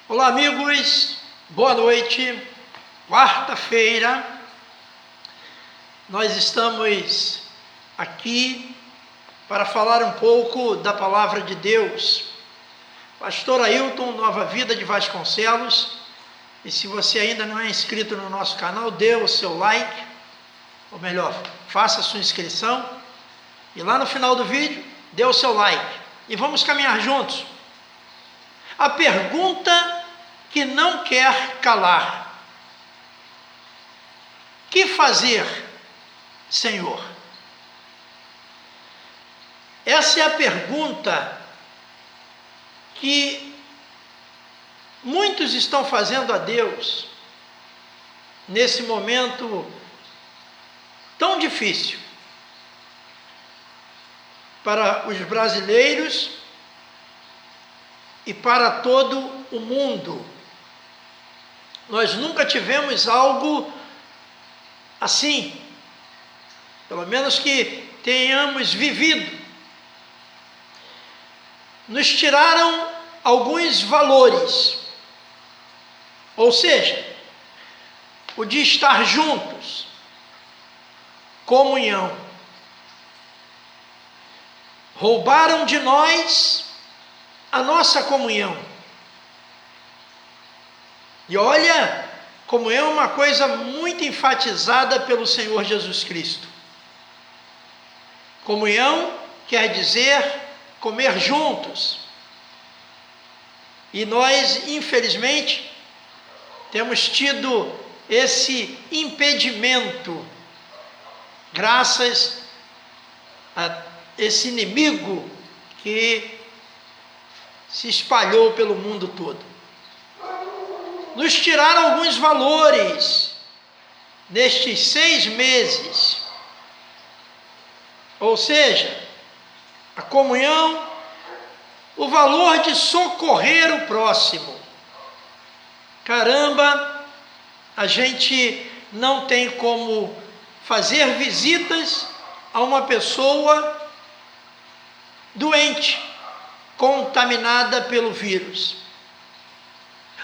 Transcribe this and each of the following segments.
Olá, amigos, boa noite. Quarta-feira, nós estamos aqui para falar um pouco da palavra de Deus. Pastor Ailton, Nova Vida de Vasconcelos. E se você ainda não é inscrito no nosso canal, dê o seu like, ou melhor, faça a sua inscrição. E lá no final do vídeo, dê o seu like. E vamos caminhar juntos. A pergunta que não quer calar: que fazer, Senhor? Essa é a pergunta que muitos estão fazendo a Deus nesse momento tão difícil para os brasileiros e para todo o mundo. Nós nunca tivemos algo assim, pelo menos que tenhamos vivido. Nos tiraram alguns valores, ou seja, o de estar juntos, comunhão. Roubaram de nós a nossa comunhão. E olha, comunhão é uma coisa muito enfatizada pelo Senhor Jesus Cristo. Comunhão quer dizer comer juntos. E nós, infelizmente, temos tido esse impedimento, graças a esse inimigo que se espalhou pelo mundo todo. Nos tiraram alguns valores nestes 6 meses, ou seja, a comunhão, o valor de socorrer o próximo. Caramba, a gente não tem como fazer visitas a uma pessoa doente, contaminada pelo vírus.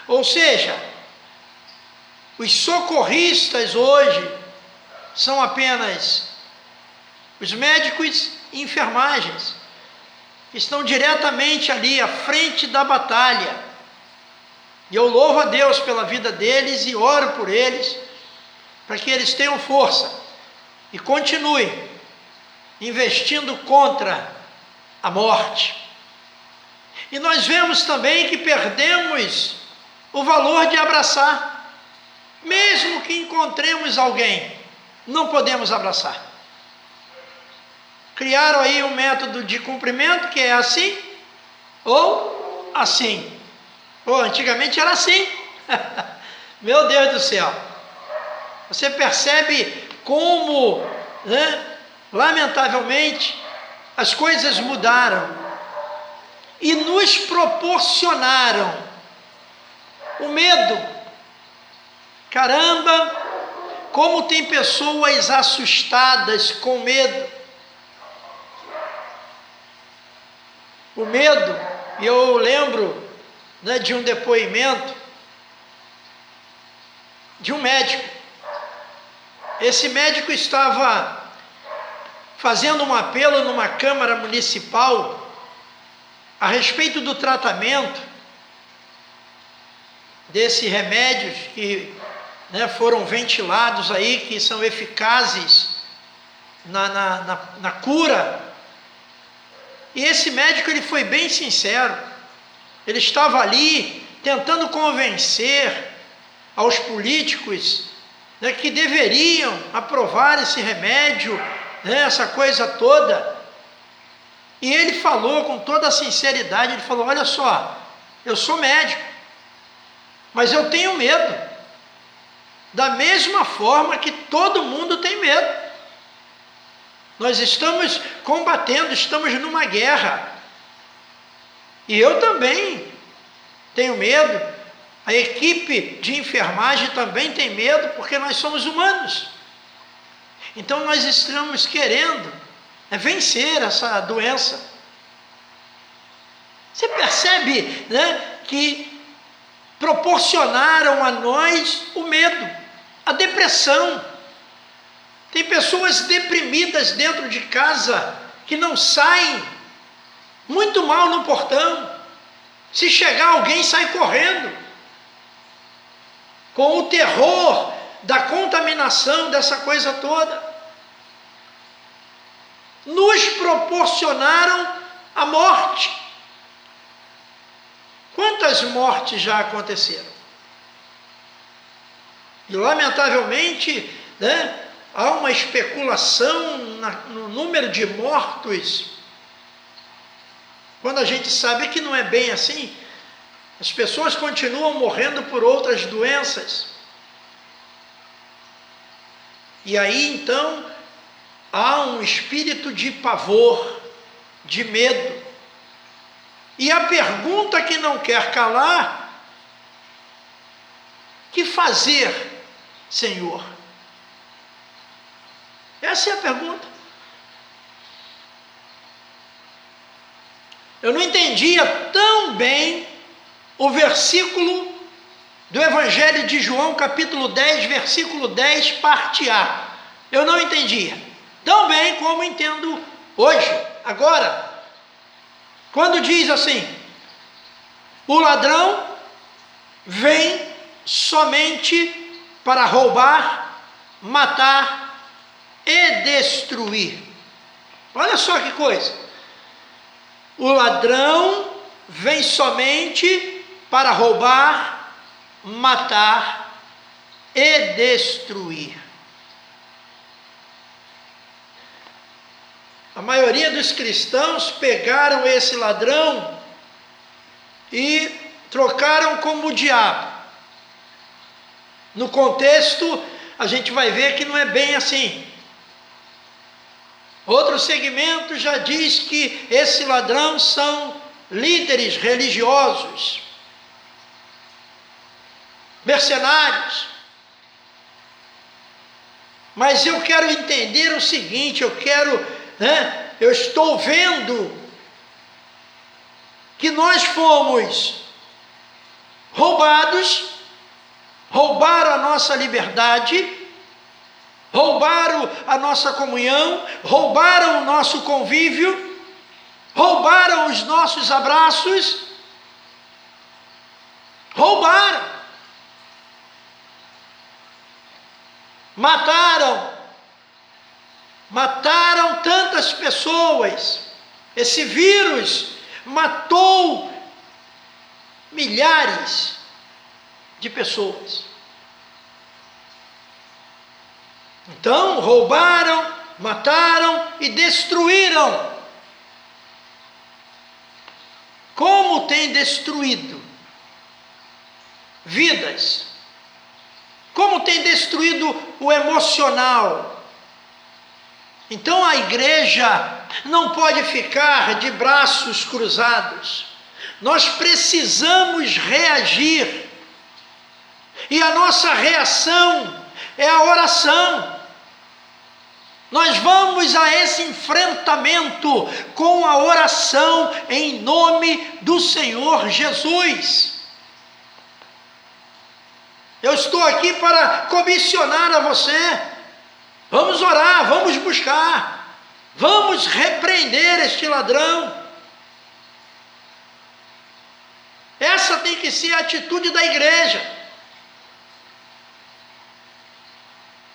Ou seja, os socorristas hoje são apenas os médicos e enfermagens, que estão diretamente ali à frente da batalha. E eu louvo a Deus pela vida deles e oro por eles, para que eles tenham força e continuem investindo contra a morte. E nós vemos também que perdemos o valor de abraçar. Mesmo que encontremos alguém, não podemos abraçar. Criaram aí um método de cumprimento que é assim ou assim. Ou antigamente era assim. Meu Deus do céu. Você percebe como, lamentavelmente, as coisas mudaram e nos proporcionaram o medo. Caramba, como tem pessoas assustadas com medo. O medo, e eu lembro de um depoimento de um médico. Esse médico estava fazendo um apelo numa Câmara Municipal a respeito do tratamento desses remédios que foram ventilados aí, que são eficazes na cura. E esse médico, ele foi bem sincero. Ele estava ali tentando convencer aos políticos que deveriam aprovar esse remédio, essa coisa toda. E ele falou com toda a sinceridade, ele falou: olha só, eu sou médico, mas eu tenho medo, da mesma forma que todo mundo tem medo. Nós estamos combatendo, estamos numa guerra. E eu também tenho medo. A equipe de enfermagem também tem medo, porque nós somos humanos. Então nós estamos querendo vencer essa doença. Você percebe, que proporcionaram a nós o medo, a depressão. Tem pessoas deprimidas dentro de casa que não saem, muito mal no portão. Se chegar alguém, sai correndo, com o terror da contaminação dessa coisa toda. Nos proporcionaram a morte. Quantas mortes já aconteceram? E lamentavelmente, né, há uma especulação no número de mortos, quando a gente sabe que não é bem assim. As pessoas continuam morrendo por outras doenças. E aí então há um espírito de pavor, de medo. E a pergunta que não quer calar: que fazer, Senhor? Essa é a pergunta. Eu não entendia tão bem o versículo do Evangelho de João, capítulo 10, versículo 10, parte A. Eu não entendia tão bem como entendo hoje, agora. Quando diz assim: o ladrão vem somente para roubar, matar e destruir. Olha só que coisa. O ladrão vem somente para roubar, matar e destruir. A maioria dos cristãos pegaram esse ladrão e trocaram como o diabo. No contexto, a gente vai ver que não é bem assim. Outro segmento já diz que esse ladrão são líderes religiosos, mercenários. Mas eu quero entender o seguinte, eu estou vendo que nós fomos roubados, roubaram a nossa liberdade, roubaram a nossa comunhão, roubaram o nosso convívio, roubaram os nossos abraços, roubaram, mataram tantas pessoas. Esse vírus matou milhares de pessoas. Então, roubaram, mataram e destruíram. Como tem destruído vidas? Como tem destruído o emocional? Então a igreja não pode ficar de braços cruzados. Nós precisamos reagir. E a nossa reação é a oração. Nós vamos a esse enfrentamento com a oração em nome do Senhor Jesus. Eu estou aqui para comissionar a você. Vamos orar, vamos buscar, vamos repreender este ladrão. Essa tem que ser a atitude da igreja.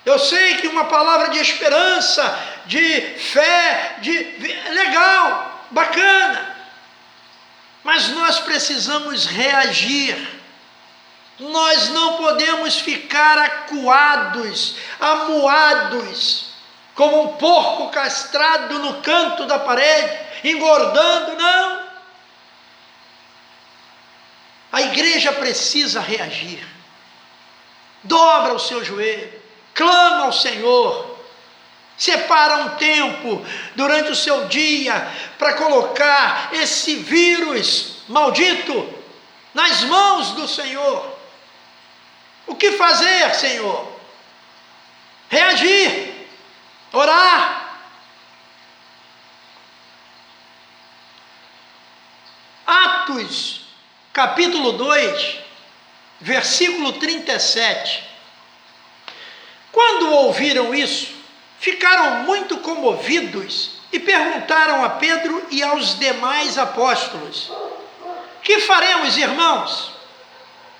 Eu sei que uma palavra de esperança, de fé, legal, bacana, mas nós precisamos reagir. Nós não podemos ficar acuados, amuados, como um porco castrado no canto da parede, engordando, não. A igreja precisa reagir. Dobra o seu joelho. Clama ao Senhor, separa um tempo durante o seu dia para colocar esse vírus maldito nas mãos do Senhor. O que fazer, Senhor? Reagir, orar. Atos, capítulo 2, versículo 37. Quando ouviram isso, ficaram muito comovidos e perguntaram a Pedro e aos demais apóstolos: que faremos, irmãos?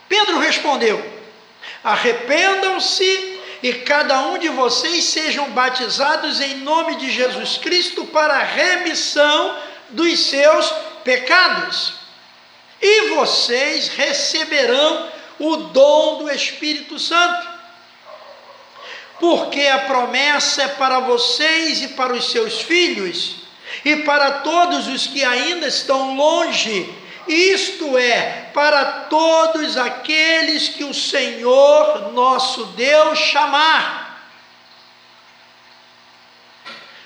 Pedro respondeu: arrependam-se e cada um de vocês sejam batizados em nome de Jesus Cristo para a remissão dos seus pecados, e vocês receberão o dom do Espírito Santo, porque a promessa é para vocês e para os seus filhos, e para todos os que ainda estão longe, isto é, para todos aqueles que o Senhor nosso Deus chamar.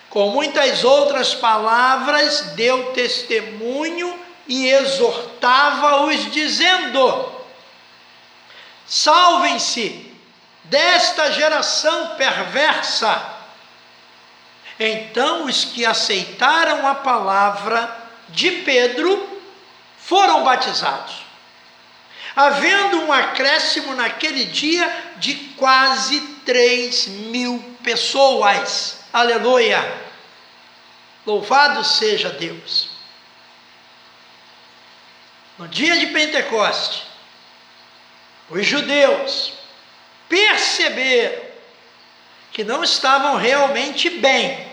Com muitas outras palavras, deu testemunho e exortava-os, dizendo: salvem-se desta geração perversa. Então os que aceitaram a palavra de Pedro foram batizados, havendo um acréscimo naquele dia de quase 3.000 pessoas. Aleluia! Louvado seja Deus! No dia de Pentecoste, os judeus perceberam que não estavam realmente bem,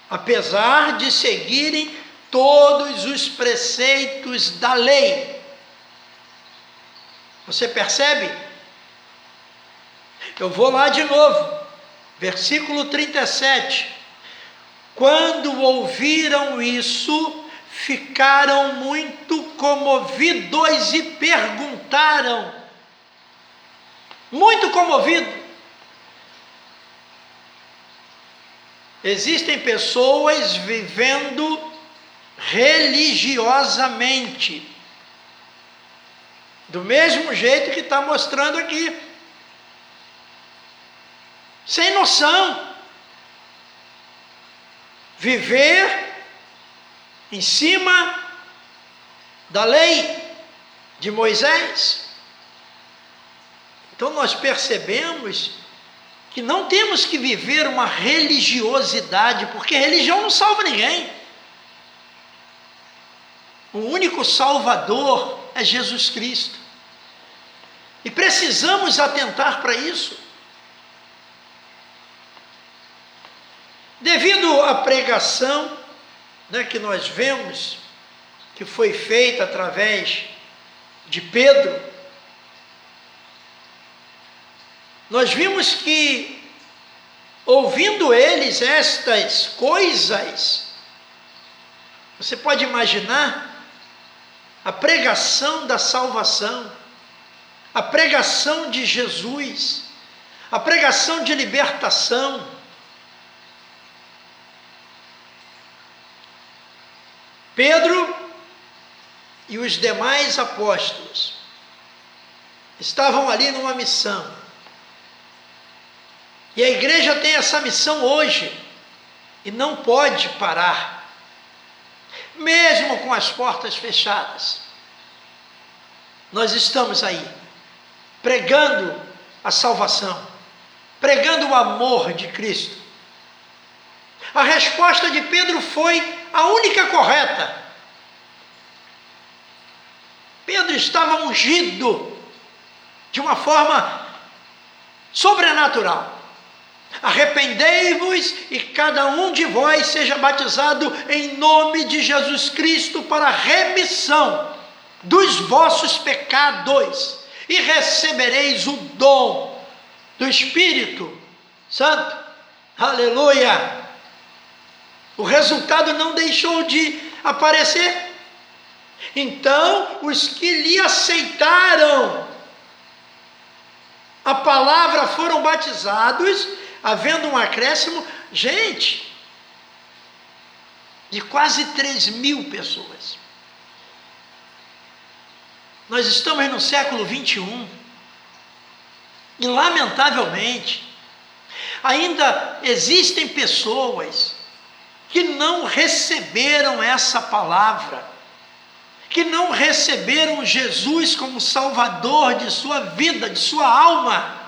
apesar de seguirem todos os preceitos da lei. Você percebe? Eu vou lá de novo, versículo 37. Quando ouviram isso, ficaram muito comovidos e perguntaram, muito comovidos. Existem pessoas vivendo religiosamente, do mesmo jeito que está mostrando aqui, sem noção, viver em cima da lei de Moisés. Então nós percebemos que não temos que viver uma religiosidade, porque religião não salva ninguém. O único Salvador é Jesus Cristo. E precisamos atentar para isso. Devido à pregação, que nós vemos, que foi feita através de Pedro, nós vimos que, ouvindo eles estas coisas, você pode imaginar a pregação da salvação, a pregação de Jesus, a pregação de libertação. Pedro e os demais apóstolos estavam ali numa missão. E a igreja tem essa missão hoje e não pode parar, mesmo com as portas fechadas. Nós estamos aí, pregando a salvação, pregando o amor de Cristo. A resposta de Pedro foi a única correta. Pedro estava ungido de uma forma sobrenatural. Arrependei-vos e cada um de vós seja batizado em nome de Jesus Cristo para a remissão dos vossos pecados, e recebereis o dom do Espírito Santo. Aleluia! O resultado não deixou de aparecer. Então, os que lhe aceitaram a palavra foram batizados, havendo um acréscimo, gente, de quase 3.000 pessoas. Nós estamos no século 21 e, lamentavelmente, ainda existem pessoas que não receberam essa palavra que não receberam Jesus como Salvador de sua vida, de sua alma.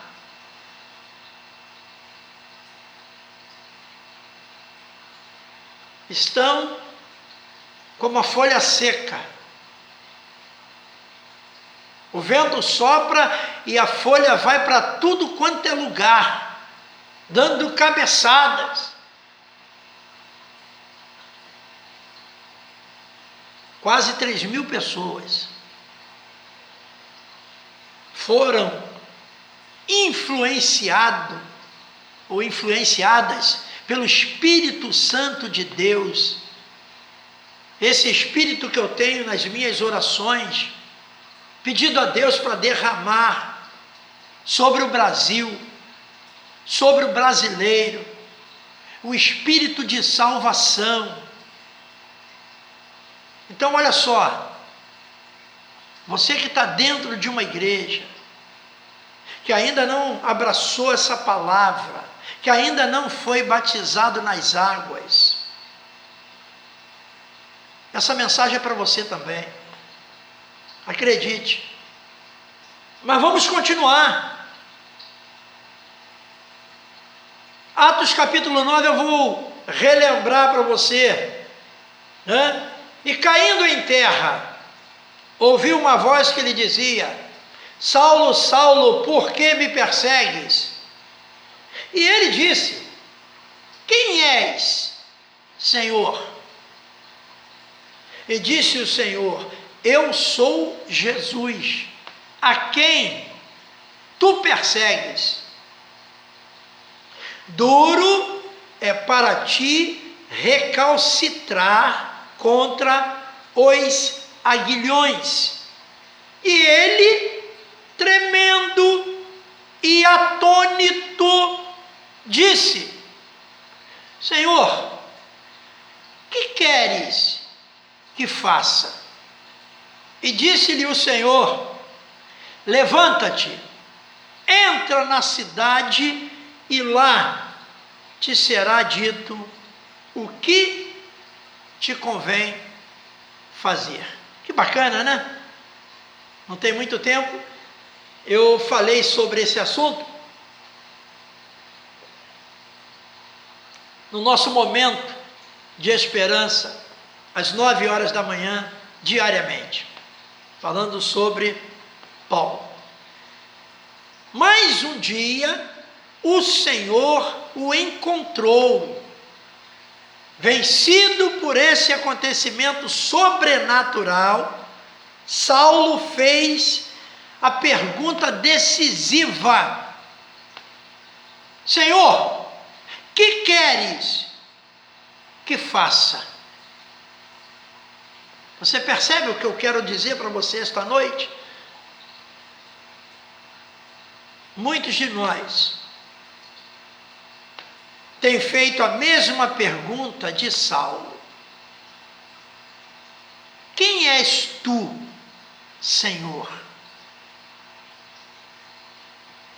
Estão como a folha seca. O vento sopra e a folha vai para tudo quanto é lugar, dando cabeçadas. Quase 3.000 pessoas foram influenciadas pelo Espírito Santo de Deus. Esse Espírito que eu tenho nas minhas orações, pedindo a Deus para derramar sobre o Brasil, sobre o brasileiro, o Espírito de salvação. Então olha só, você que está dentro de uma igreja, que ainda não abraçou essa palavra, que ainda não foi batizado nas águas, essa mensagem é para você também, acredite. Mas vamos continuar. Atos capítulo 9 eu vou relembrar para você, né? E caindo em terra, ouviu uma voz que lhe dizia: Saulo, Saulo, por que me persegues? E ele disse: quem és, Senhor? E disse o Senhor: eu sou Jesus, a quem tu persegues. Duro é para ti recalcitrar contra os aguilhões. E ele, tremendo e atônito, disse: Senhor, que queres que faça? E disse-lhe o Senhor: levanta-te, entra na cidade e lá te será dito o que te convém fazer. Que bacana, né? Não tem muito tempo, eu falei sobre esse assunto no nosso momento de esperança, às 9 horas da manhã, diariamente, falando sobre Paulo. Mais um dia, o Senhor o encontrou. Vencido por esse acontecimento sobrenatural, Saulo fez a pergunta decisiva: Senhor, que queres que faça? Você percebe o que eu quero dizer para você esta noite? Muitos de nós têm feito a mesma pergunta de Saulo: quem és tu, Senhor?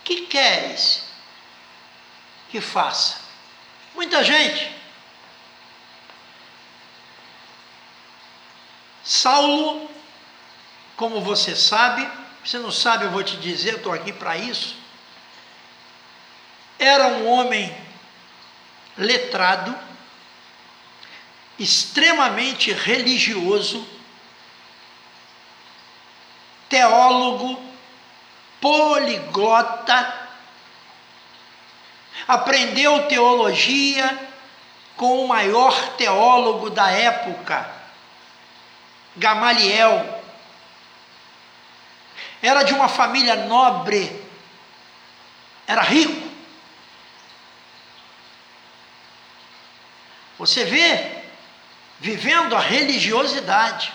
Que queres que faça? Muita gente. Saulo, como você sabe, você não sabe, eu vou te dizer, eu estou aqui para isso. Era um homem letrado, extremamente religioso, teólogo, poliglota, aprendeu teologia com o maior teólogo da época, Gamaliel. Era de uma família nobre, era rico. Você vê, vivendo a religiosidade,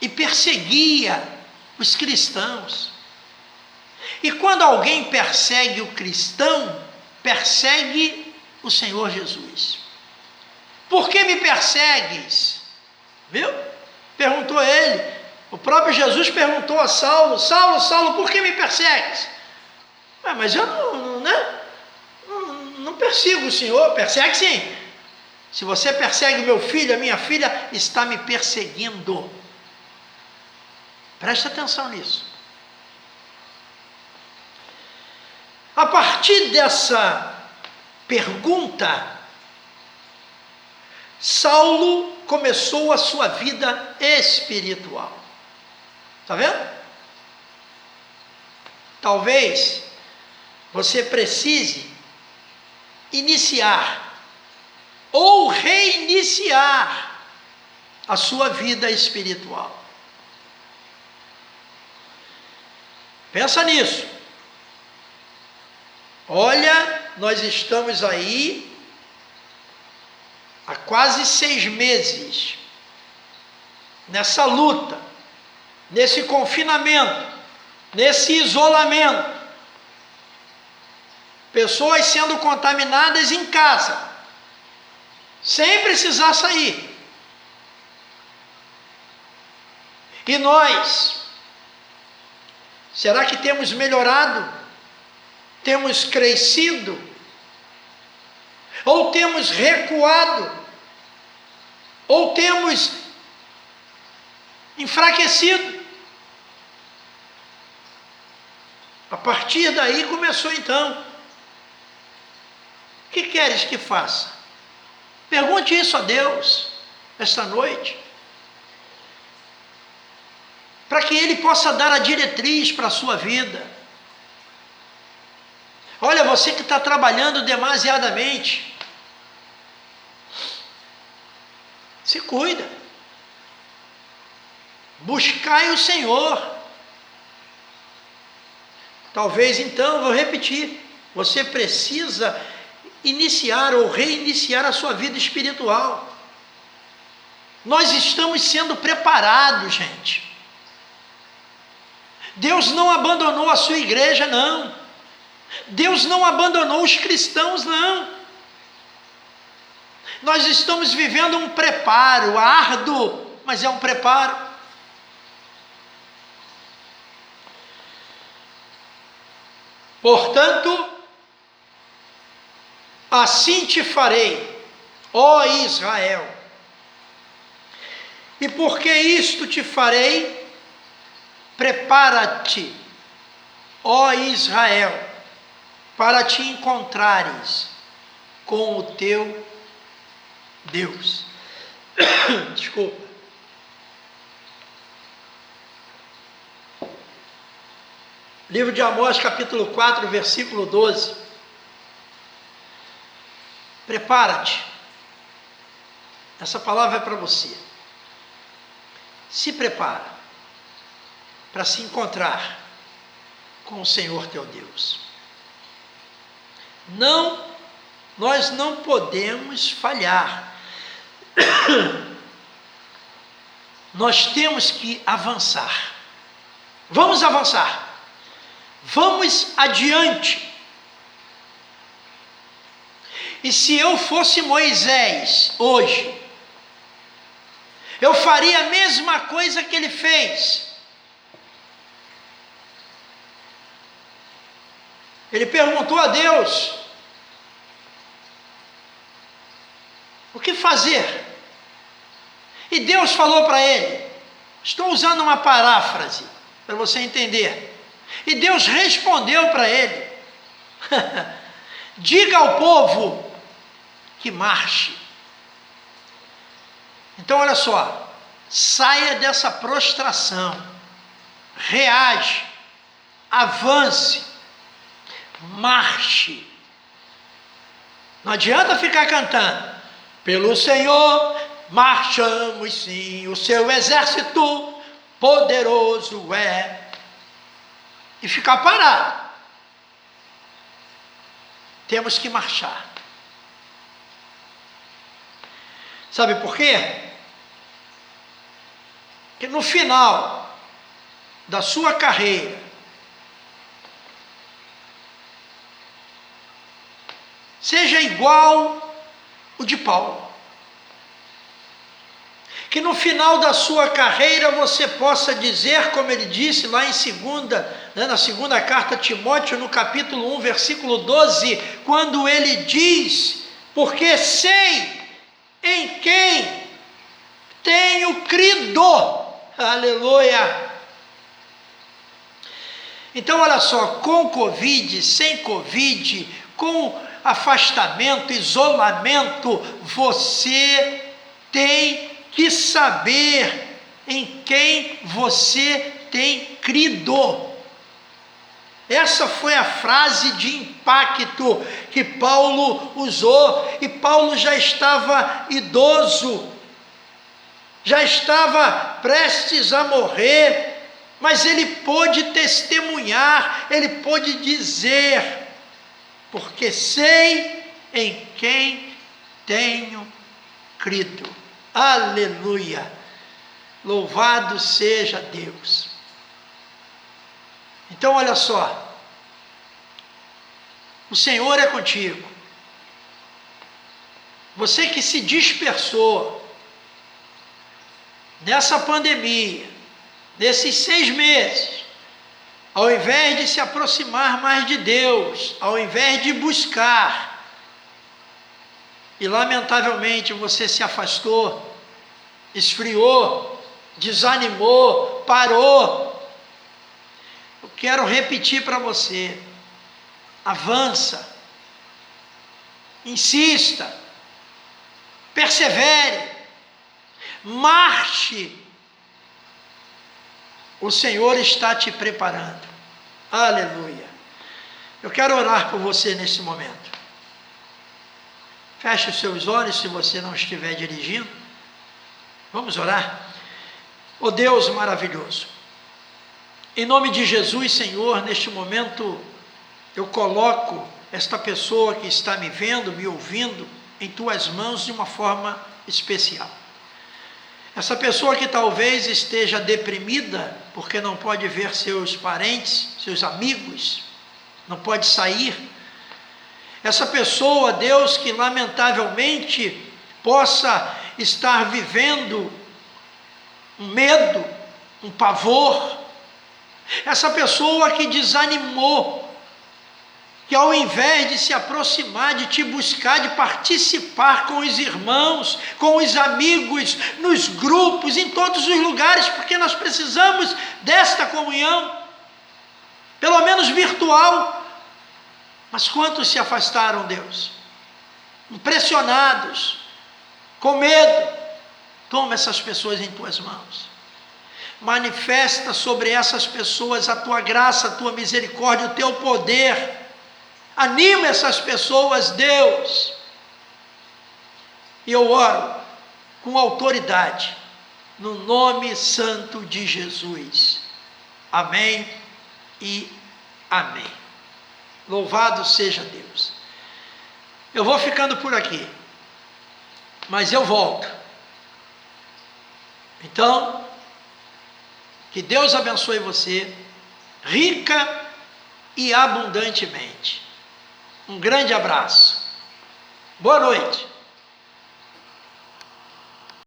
e perseguia os cristãos. E quando alguém persegue o cristão, persegue o Senhor Jesus. Por que me persegues? Viu? Perguntou ele. O próprio Jesus perguntou a Saulo: Saulo, Saulo, por que me persegues? Mas eu não persigo o Senhor. Persegue sim. Se você persegue o meu filho, a minha filha, está me perseguindo. Presta atenção nisso. A partir dessa pergunta, Saulo começou a sua vida espiritual. Está vendo? Talvez você precise iniciar ou reiniciar a sua vida espiritual. Pensa nisso. Olha, nós estamos aí há quase 6 meses nessa luta, nesse confinamento, nesse isolamento. Pessoas sendo contaminadas em casa, sem precisar sair. E nós, será que temos melhorado? Temos crescido? Ou temos recuado? Ou temos enfraquecido? A partir daí começou então. O que queres que faça? Pergunte isso a Deus esta noite, para que Ele possa dar a diretriz para a sua vida. Olha, você que está trabalhando demasiadamente, se cuida, buscai o Senhor. Talvez então, vou repetir, você precisa iniciar ou reiniciar a sua vida espiritual. Nós estamos sendo preparados, gente. Deus não abandonou a sua igreja, não. Deus não abandonou os cristãos, não. Nós estamos vivendo um preparo árduo, mas é um preparo. Portanto, assim te farei, ó Israel. E porque isto te farei, prepara-te, ó Israel, para te encontrares com o teu Deus. Desculpa. Livro de Amós, capítulo 4, versículo 12. Prepara-te. Essa palavra é para você. Se prepara para se encontrar com o Senhor teu Deus. Nós não podemos falhar. Nós temos que avançar. Vamos avançar. Vamos adiante. E se eu fosse Moisés hoje, eu faria a mesma coisa que ele fez. Ele perguntou a Deus: o que fazer? E Deus falou para ele, estou usando uma paráfrase para você entender. E Deus respondeu para ele: diga ao povo que marche. Então olha só, saia dessa prostração, reage, avance, marche. Não adianta ficar cantando, pelo Senhor marchamos sim, o seu exército poderoso é, e ficar parado. Temos que marchar. Sabe por quê? Porque no final da sua carreira, seja igual o de Paulo. Que no final da sua carreira você possa dizer, como ele disse lá em na segunda carta a Timóteo, no capítulo 1, versículo 12, quando ele diz: porque sei em quem tenho crido, aleluia, Então, olha só, com Covid, sem Covid, com afastamento, isolamento, você tem que saber em quem você tem crido. Essa foi a frase de impacto que Paulo usou, e Paulo já estava idoso, já estava prestes a morrer, mas ele pôde testemunhar, ele pôde dizer: porque sei em quem tenho crido. Aleluia! Louvado seja Deus. Então, olha só, o Senhor é contigo. Você que se dispersou nessa pandemia, nesses 6 meses, ao invés de se aproximar mais de Deus, ao invés de buscar, e lamentavelmente você se afastou, esfriou, desanimou, parou. Eu quero repetir para você: avança, insista, persevere, marche. O Senhor está te preparando. Aleluia. Eu quero orar por você nesse momento. Feche os seus olhos se você não estiver dirigindo. Vamos orar? Oh Deus maravilhoso, em nome de Jesus, Senhor, neste momento eu coloco esta pessoa que está me vendo, me ouvindo, em Tuas mãos de uma forma especial. Essa pessoa que talvez esteja deprimida, porque não pode ver seus parentes, seus amigos, não pode sair. Essa pessoa, Deus, que lamentavelmente possa estar vivendo um medo, um pavor. Essa pessoa que desanimou, que ao invés de se aproximar, de te buscar, de participar com os irmãos, com os amigos, nos grupos, em todos os lugares, porque nós precisamos desta comunhão, pelo menos virtual. Mas quantos se afastaram, Deus? Impressionados, com medo. Toma essas pessoas em Tuas mãos. Manifesta sobre essas pessoas a Tua graça, a Tua misericórdia, o Teu poder. Anima essas pessoas, Deus. E eu oro com autoridade, no nome santo de Jesus. Amém e amém. Louvado seja Deus. Eu vou ficando por aqui, mas eu volto. Então, que Deus abençoe você, rica e abundantemente. Um grande abraço. Boa noite.